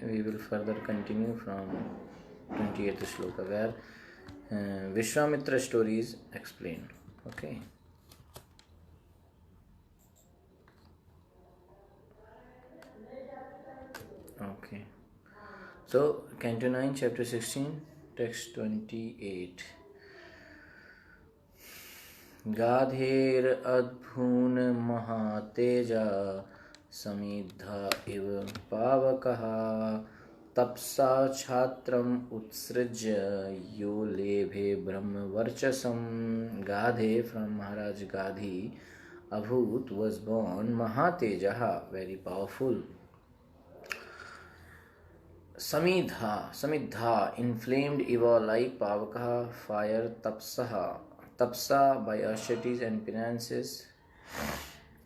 we will further continue from 28th shloka where Vishwamitra story is explained. Okay. Okay. So, Canto 9, Chapter 16, Text 28. गाधेर अद्भून महातेजा समिद्धा इव पावकः तपसा छात्रम उत्सृज्य यो लेभे ब्रह्मवर्चसम. गाधे from Maharaj Gadhi. Abhut was born Mahateja, very powerful. Samidha, inflamed eva like Pavaka, fire. Tapsa by austerities and penances.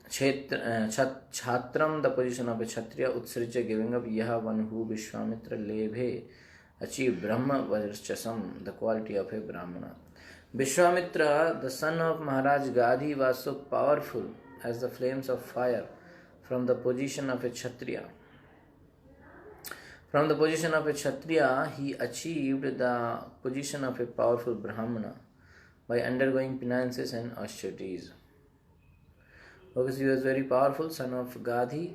Chatram, the position of a Kshatriya. Utsrija, giving up. Yaha, one who Vishwamitra Lebhe achieved Brahma Varchasam, the quality of a Brahmana. Vishwamitra, the son of Maharaj Gadhi, was so powerful as the flames of fire from the position of a Kshatriya. From the position of a Kshatriya, he achieved the position of a powerful Brahmana by undergoing penances and austerities. Because he was very powerful, son of Gadhi,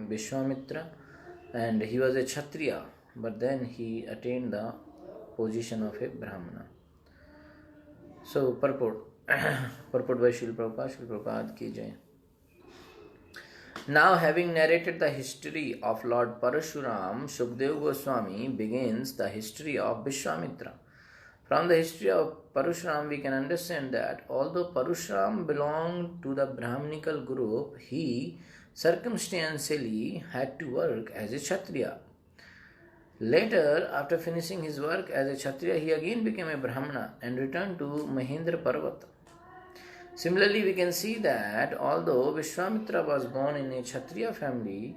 Vishwamitra, and he was a Kshatriya, but then he attained the position of a Brahmana. So, purport by Srila Prabhupada ki jai. Now, having narrated the history of Lord Parashuram, Shukdev Goswami begins the history of Vishwamitra. From the history of Parashuram, we can understand that although Parashuram belonged to the Brahminical group, he circumstantially had to work as a Kshatriya. Later, after finishing his work as a Kshatriya, he again became a Brahmana and returned to Mahendra Parvat. Similarly, we can see that although Vishwamitra was born in a Kshatriya family,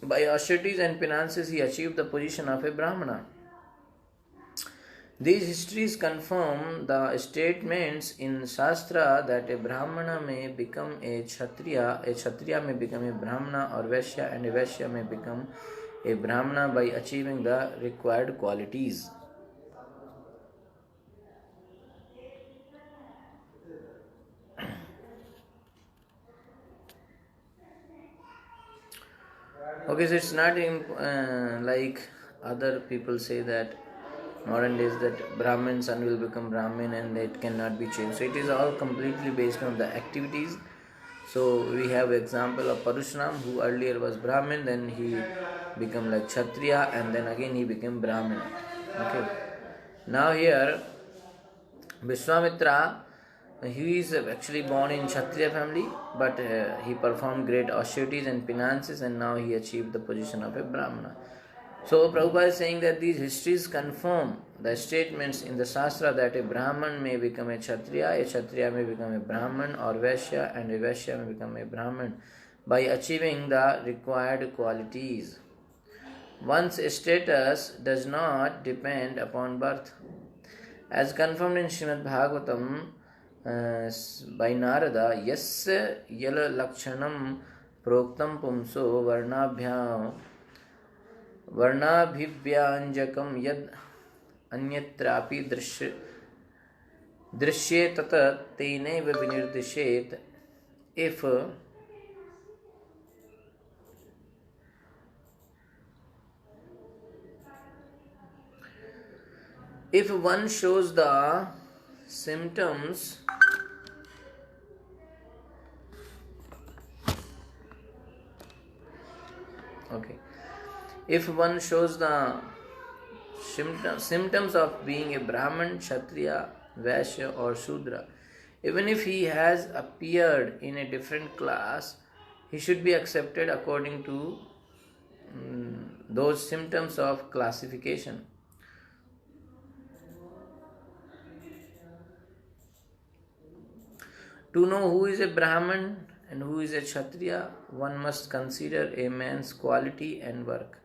by austerities and penances he achieved the position of a Brahmana. These histories confirm the statements in Shastra that a Brahmana may become a Kshatriya may become a Brahmana, or Vaishya, and a Vaishya may become a Brahmana by achieving the required qualities. Okay, so it's not like other people say that modern days that Brahmin son will become Brahmin and it cannot be changed. So it is all completely based on the activities. So we have example of Parashuram, who earlier was Brahmin, then he became like Kshatriya, and then again he became Brahmin. Okay. Now here Vishwamitra, he is actually born in Kshatriya family, but he performed great austerities and penances, and now he achieved the position of a Brahmana. So Prabhupada is saying that these histories confirm the statements in the Shastra that a Brahman may become a Kshatriya may become a Brahman or Vaishya, and a Vaishya may become a Brahman by achieving the required qualities. One's status does not depend upon birth. As confirmed in Srimad Bhagavatam by Narada, Yasya Yala Lakshanam Proktam Pumso Varnabhivyanjakam Yad Anyatrapi Drishye Tata Teneva Vinirdishet. If one shows the symptoms if one shows the symptoms of being a Brahman, Kshatriya, Vaishya or Shudra, even if he has appeared in a different class, he should be accepted according to those symptoms of classification. To know who is a Brahman and who is a Kshatriya, one must consider a man's quality and work.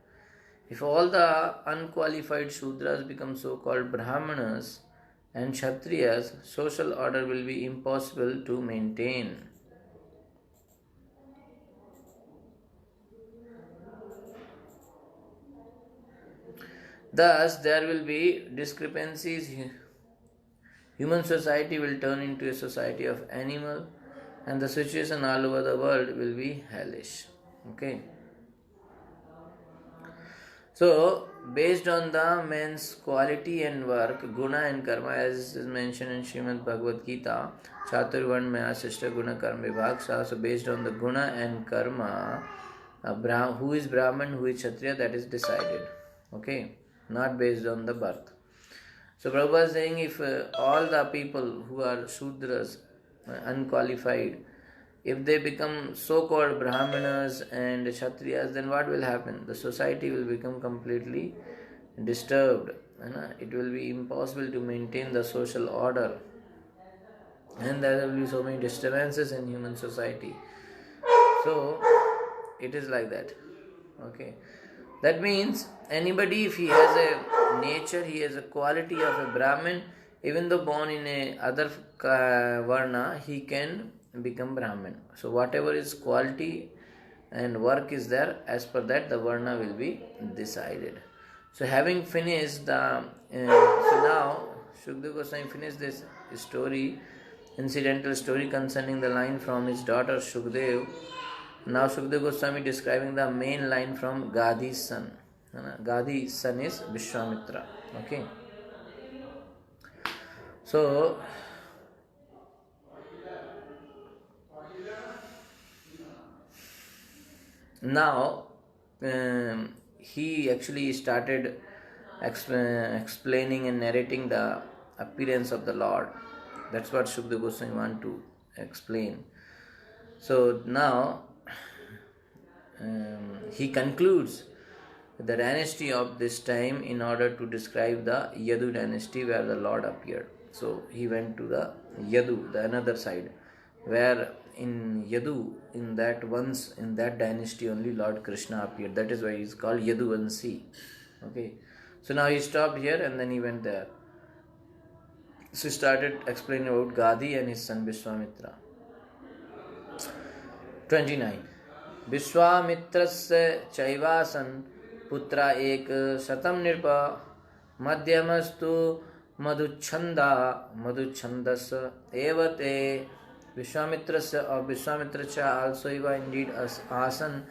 If all the unqualified Shudras become so-called Brahmanas and Kshatriyas, social order will be impossible to maintain. Thus, there will be discrepancies. Human society will turn into a society of animal, and the situation all over the world will be hellish. Okay. So, based on the man's quality and work, guna and karma, as is mentioned in Srimad Bhagavad Gita, Chaturvarn Maya Sister Guna Karma Vibhaksha. So, based on the guna and karma, who is Brahman, who is Kshatriya, that is decided. Okay, not based on the birth. So, Prabhupada is saying if all the people who are Shudras, unqualified, if they become so-called Brahmanas and Kshatriyas, then what will happen? The society will become completely disturbed. It will be impossible to maintain the social order. And there will be so many disturbances in human society. So, it is like that. Okay. That means anybody, if he has a nature, he has a quality of a Brahmin, even though born in a other Varna, he can become Brahmin. So whatever is quality and work is there, as per that the Varna will be decided. So having finished the, so now Shukdev Goswami finished this story, incidental story concerning the line from his daughter Shukdev. Now Shukdev Goswami describing the main line from Gadi's son. Gadi's son is Vishwamitra. Okay. So now he actually started explaining and narrating the appearance of the Lord. That's what Shukdev Goswami want to explain. So now he concludes the dynasty of this time in order to describe the Yadu dynasty where the Lord appeared. So he went to the Yadu, the another side, where in Yadu, in that dynasty only Lord Krishna appeared. That is why he is called Yaduvanshi. Okay. So now he stopped here and then he went there. So he started explaining about Gadi and his son Vishwamitra. 29. Vishwamitrasya chaivasan putra ek shatam nirpa madhyamastu madhuchandas evate. Vishwamitrasya or Vishwamitracha also indeed asan.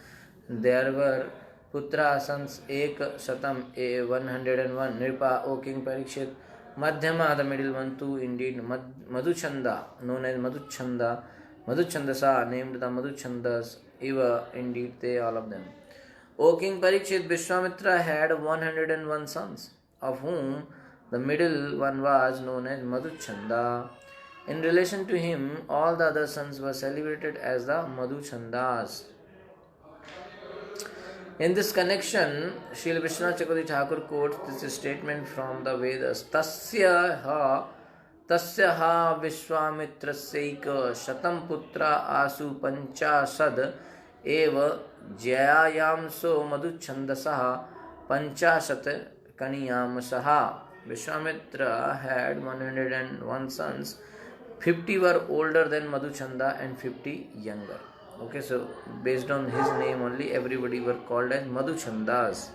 There were putra asans ek shatam 101 nirpa, O King Parikshit. Madhyama, the middle one, too indeed Madhuchanda, known as Madhuchandasa, named the Madhuchandas, Eva, indeed they, all of them. O King Parikshit, Vishwamitra had 101 sons, of whom the middle one was known as Madhuchanda. In relation to him, all the other sons were celebrated as the Madhuchandas. In this connection, Srila Vishwanath Chakravarti Thakur quotes this statement from the Vedas: Tasya ha Vishwamitrasaika shatam putra asu panchashad eva jayayamso madhuchandasaha panchashat kaniyamasaha. Vishwamitra had 101 sons. 50 were older than Madhuchanda and 50 younger. Okay, so based on his name only, everybody were called as Madhuchandas.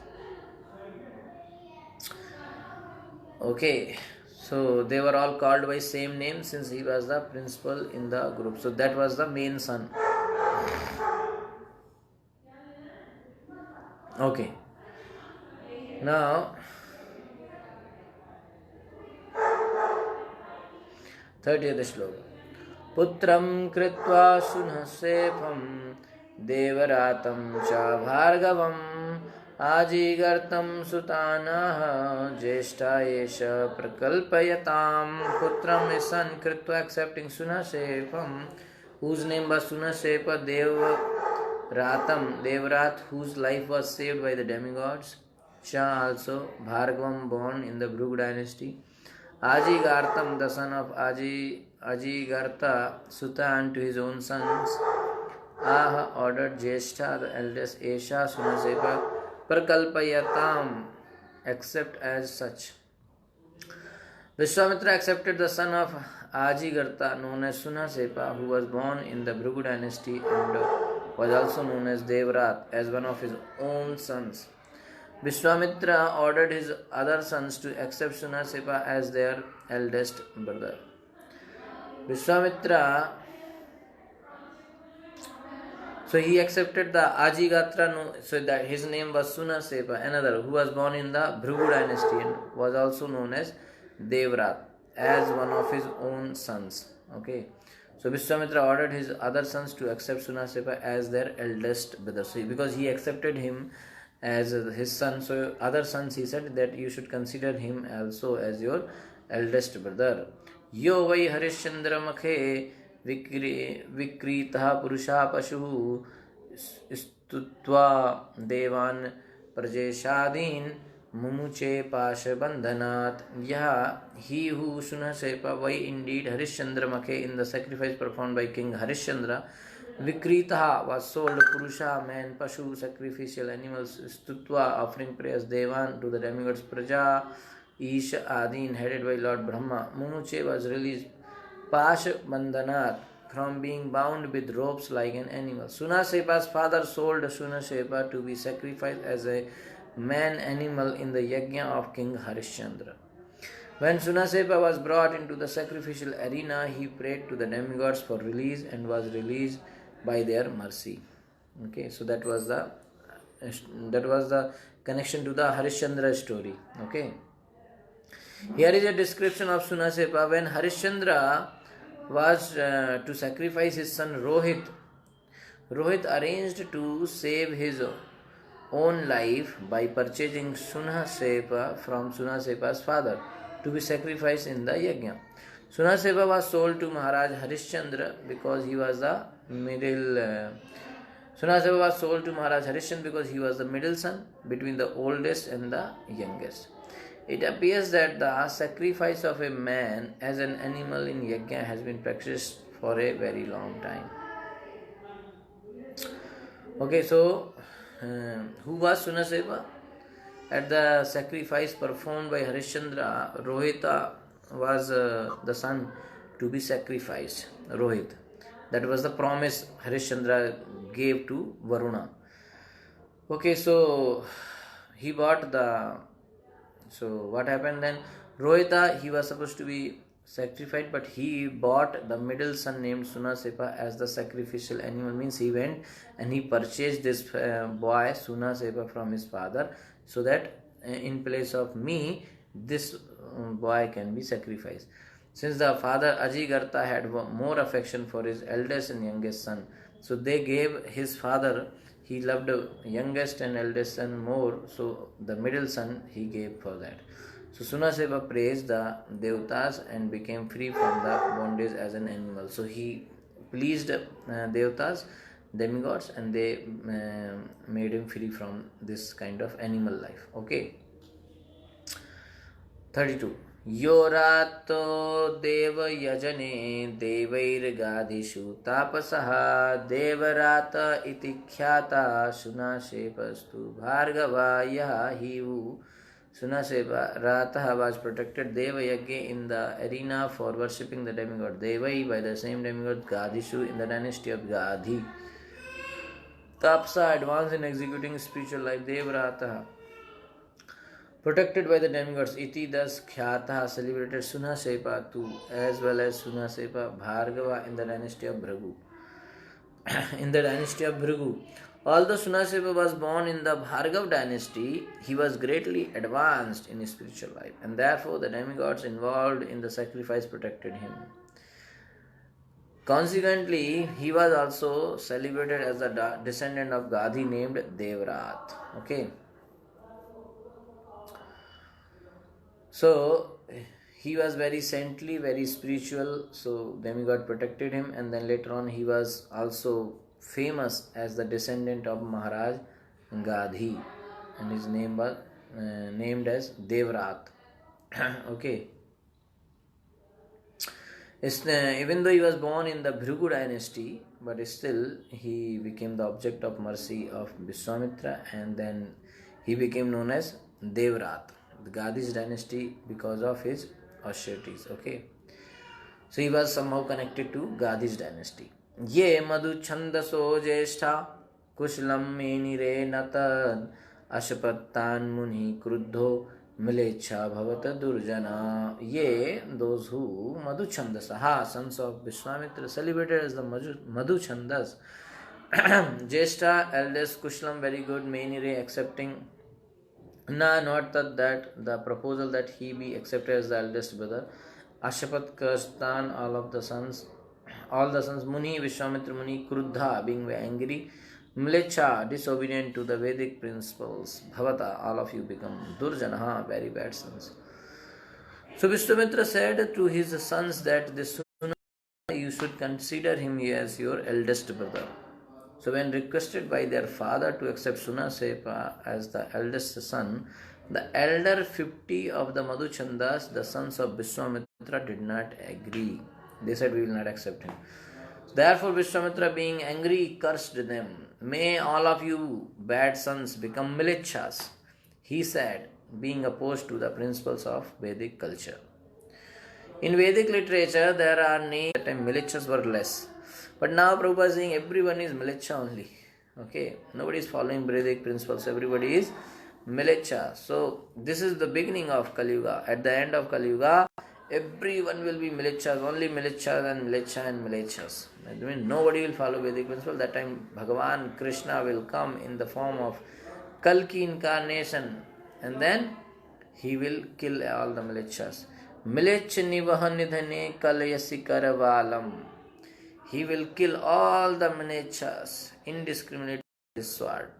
Okay, so they were all called by same name since he was the principal in the group. So that was the main son. Okay. Now, 30th shloka. Putram kritva sunhasepam devaratam cha bhargavam ajigartam sutanaha jeshta yesha prakalpayatam. Putram is son kritva accepting sunhasepam, whose name was Sunasepa, Devrat, whose life was saved by the demigods. Cha also Bhargavam, born in the Bhrugu dynasty. Ajigartam, the son of Ajigarta, Suta, unto his own sons. Aha ordered Jeshta, the eldest, Esha Sunasepa, Prakalpayatam, accept as such. Vishwamitra accepted the son of Ajigarta, known as Sunasepa, who was born in the Bhrugu dynasty and was also known as Devrat, as one of his own sons. Vishwamitra ordered his other sons to accept Sunasepa as their eldest brother. Vishwamitra, so he accepted the Ajigatra, so that his name was Sunasepa, another who was born in the Bhrigu dynasty and was also known as Devrat, as one of his own sons. Okay. So Vishwamitra ordered his other sons to accept Sunasepa as their eldest brother. So because he accepted him as his son, so other sons he said that you should consider him also as your eldest brother. Yo vai Harishchandra makhe विक्रीतः पुरुषा पशु स्तुत्वा देवान् प्रजेशादीन् मुमुचे पाशबन्धनात्. He who Sunasepa why indeed Harishchandra Makhe in the sacrifice performed by King Harishchandra, Vikritaha was sold, Purusha man, Pashu sacrificial animals, Stutva offering prayers, Devan to the demigods, Praja Isha Adin headed by Lord Brahma, Mumuche was released Pash Bandhanat from being bound with ropes like an animal. Sunasepa's father sold Sunasepa to be sacrificed as a man animal in the yajna of King Harishchandra. When Sunasepa was brought into the sacrificial arena, he prayed to the demigods for release and was released by their mercy. Okay, so that was the connection to the Harishchandra story. Okay. Here is a description of Sunasepa. When Harishchandra was to sacrifice his son Rohit arranged to save his own life by purchasing Sunasepa from Sunasepa's father to be sacrificed in the yajna. Sunasepa was sold to Maharaj Harishchandra because he was the middle. Sunasepa was sold to Maharaj Harishchandra because he was the middle son between the oldest and the youngest. It appears that the sacrifice of a man as an animal in yajna has been practiced for a very long time. Okay, so who was Sunasepa? At the sacrifice performed by Harishchandra, Rohita was the son to be sacrificed. Rohit. That was the promise Harishchandra gave to Varuna. Okay, so he bought the. So what happened then? Rohita, he was supposed to be sacrificed, but he bought the middle son named Sunasepa as the sacrificial animal. Means he went and he purchased this boy Sunasepa from his father, so that in place of me, this boy can be sacrificed. Since the father Ajigartha had more affection for his eldest and youngest son, so they gave his father. He loved youngest and eldest son more, so the middle son he gave for that. So Sunasepa praised the Devatas and became free from the bondage as an animal. So he pleased Devatas, demigods, and they made him free from this kind of animal life. Okay. 32. Yorato deva yajane devairgadhishu tapasaha devarata iti khyata Sunasepastu bhargavaya hivu. Sunasepa Rataha was protected Deva Yajna in the arena for worshipping the demigod Devai by the same demigod Gadhishu in the dynasty of Gadhi. Tapsa advanced in executing spiritual life Devrataha protected by the demigods Iti thus Khyataha celebrated Sunasepa too, as well as Sunasepa Bhargava in the dynasty of Bhrigu. In the dynasty of Bhrigu. Although Sunasepa was born in the Bhargav dynasty, he was greatly advanced in his spiritual life, and therefore the demigods involved in the sacrifice protected him. Consequently, he was also celebrated as the descendant of Gadhi named Devrat. Okay. So he was very saintly, very spiritual, so demigod protected him, and then later on he was also famous as the descendant of Maharaj Gadhi, and his name was named as Devrat. Okay. Even though he was born in the Bhrigu dynasty, but still he became the object of mercy of Vishwamitra, and then he became known as Devrat, the Gadhi's dynasty, because of his austerities. Okay. So he was somehow connected to Gadhi's dynasty. Ye madhu chandaso jeshta kushlam menire natan ashapattan muni kruddho milecha bhavata durjana. Ye, those who Madhu Chandasaha, sons of Vishwamitra, celebrated as the Madhu Chandas. Jeshta, eldest, Kushlam, very good, Mainire, accepting. Nah, not that the proposal that he be accepted as the eldest brother. Ashapat Kastan, all the sons, Muni, Vishwamitra Muni, Kruddha, being angry, Mlecha, disobedient to the Vedic principles, Bhavata, all of you become Durjanaha, very bad sons. So Vishwamitra said to his sons that this you should consider him as your eldest brother. So when requested by their father to accept Sunasepa as the eldest son, the elder 50 of the Madhuchandas, the sons of Vishwamitra, did not agree. They said, we will not accept him. Therefore Vishwamitra, being angry, cursed them. May all of you bad sons become milechas, he said, being opposed to the principles of Vedic culture. In Vedic literature, there are names at the time milechas were less. But now Prabhupada is saying everyone is milecha only. Okay, nobody is following Vedic principles, everybody is milecha. So this is the beginning of Kali Yuga. At the end of Kali Yuga, everyone will be milechas, only milechas and milecha and milechas. That means nobody will follow Vedic principle. That time Bhagavan Krishna will come in the form of Kalki incarnation, and then he will kill all the milechas. Milech nivaha nidhane kalayasi karavalam. He will kill all the milechas indiscriminately with his sword.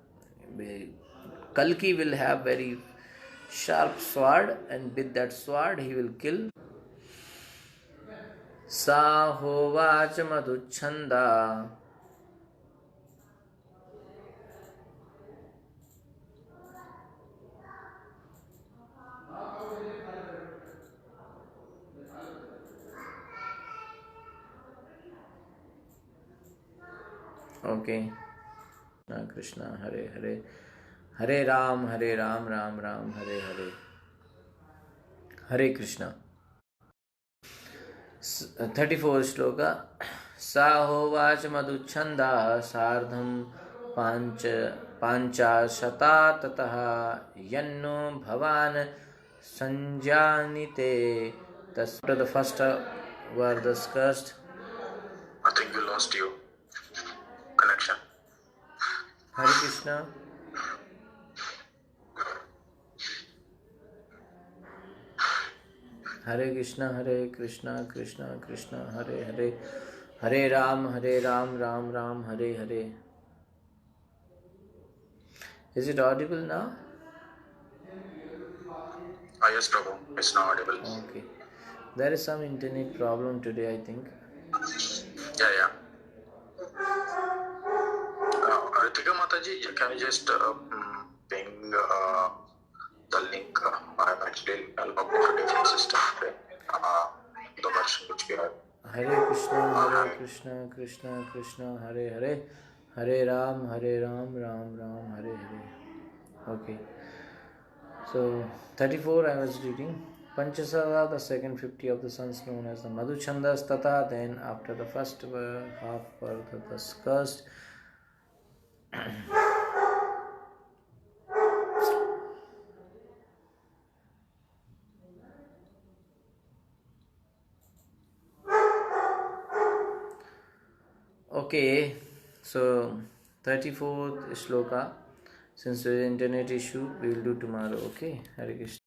Kalki will have very sharp sword, and with that sword he will kill. Sa hovacha madhuchanda. Okay. Krishna, Hare Hare, Hare Ram, Ram Ram, Hare Hare, Hare Krishna. 34 shloka. Sahovach madhuchanda sardham panchashata tataha yanno bhavan sanjanite. After the first were discussed. I think we lost you. Connection. Hare Krishna. Hare Krishna, Krishna Krishna, Hare Hare, Hare Ram, Ram Ram, Hare Hare. Is it audible now? Yes, Prabhu. It's not audible. Okay. There is some internet problem today, I think. Yeah. Ritika Mataji, can you just ping the link? I'm actually logged into a different system today. The version which we have. Hare Krishna, Krishna Krishna, Hare Hare, Hare Ram, Ram Ram, Hare Hare. Okay. So 34 I was reading. Panchasara, the second 50 of the sons known as the Madhuchandas Tata. Then after the first half were discussed. Okay, so 34th shloka. Since there is internet issue, we will do tomorrow. Okay, Hare Krishna.